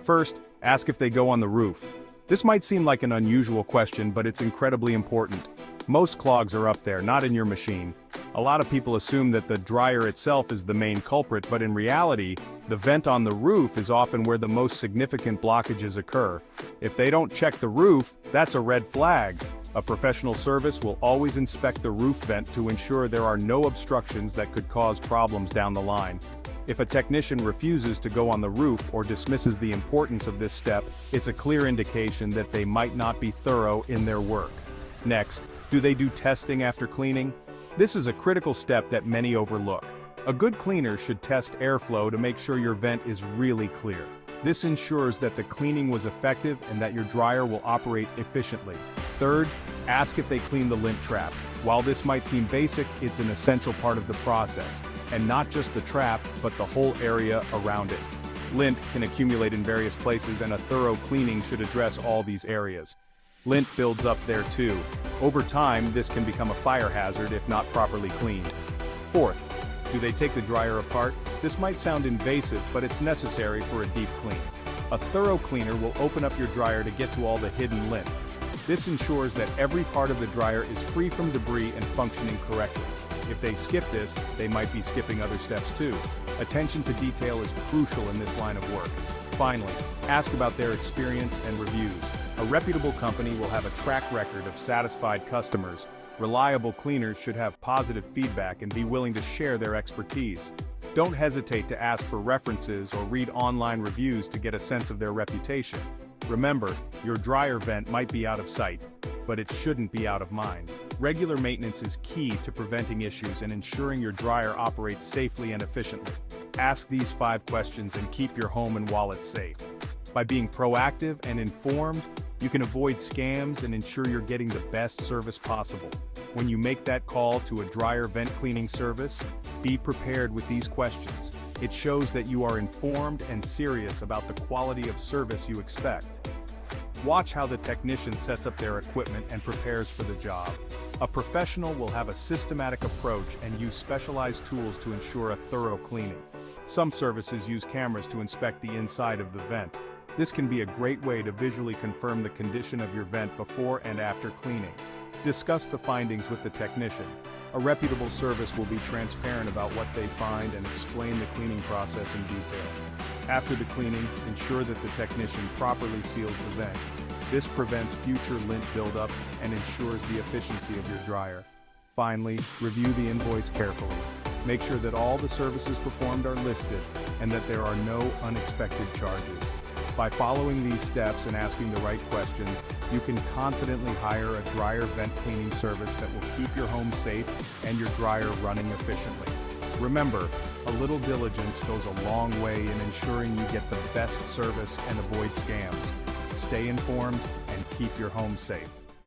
First, ask if they go on the roof. This might seem like an unusual question, but it's incredibly important. Most clogs are up there, not in your machine. A lot of people assume that the dryer itself is the main culprit, but in reality, the vent on the roof is often where the most significant blockages occur. If they don't check the roof, that's a red flag. A professional service will always inspect the roof vent to ensure there are no obstructions that could cause problems down the line. If a technician refuses to go on the roof or dismisses the importance of this step, it's a clear indication that they might not be thorough in their work. Next, do they do testing after cleaning? This is a critical step that many overlook. A good cleaner should test airflow to make sure your vent is really clear. This ensures that the cleaning was effective and that your dryer will operate efficiently. Third, ask if they clean the lint trap. While this might seem basic, it's an essential part of the process. And not just the trap, but the whole area around it. Lint can accumulate in various places, and a thorough cleaning should address all these areas. Lint builds up there too. Over time, this can become a fire hazard if not properly cleaned. Fourth, do they take the dryer apart? This might sound invasive, but it's necessary for a deep clean. A thorough cleaner will open up your dryer to get to all the hidden lint. This ensures that every part of the dryer is free from debris and functioning correctly. If they skip this, they might be skipping other steps too. Attention to detail is crucial in this line of work. Finally, ask about their experience and reviews. A reputable company will have a track record of satisfied customers. Reliable cleaners should have positive feedback and be willing to share their expertise. Don't hesitate to ask for references or read online reviews to get a sense of their reputation. Remember, your dryer vent might be out of sight, but it shouldn't be out of mind. Regular maintenance is key to preventing issues and ensuring your dryer operates safely and efficiently. Ask these 5 questions and keep your home and wallet safe. By being proactive and informed, you can avoid scams and ensure you're getting the best service possible. When you make that call to a dryer vent cleaning service, be prepared with these questions. It shows that you are informed and serious about the quality of service you expect. Watch how the technician sets up their equipment and prepares for the job. A professional will have a systematic approach and use specialized tools to ensure a thorough cleaning. Some services use cameras to inspect the inside of the vent. This can be a great way to visually confirm the condition of your vent before and after cleaning. Discuss the findings with the technician. A reputable service will be transparent about what they find and explain the cleaning process in detail. After the cleaning, ensure that the technician properly seals the vent. This prevents future lint buildup and ensures the efficiency of your dryer. Finally, review the invoice carefully. Make sure that all the services performed are listed and that there are no unexpected charges. By following these steps and asking the right questions, you can confidently hire a dryer vent cleaning service that will keep your home safe and your dryer running efficiently. Remember, a little diligence goes a long way in ensuring you get the best service and avoid scams. Stay informed and keep your home safe.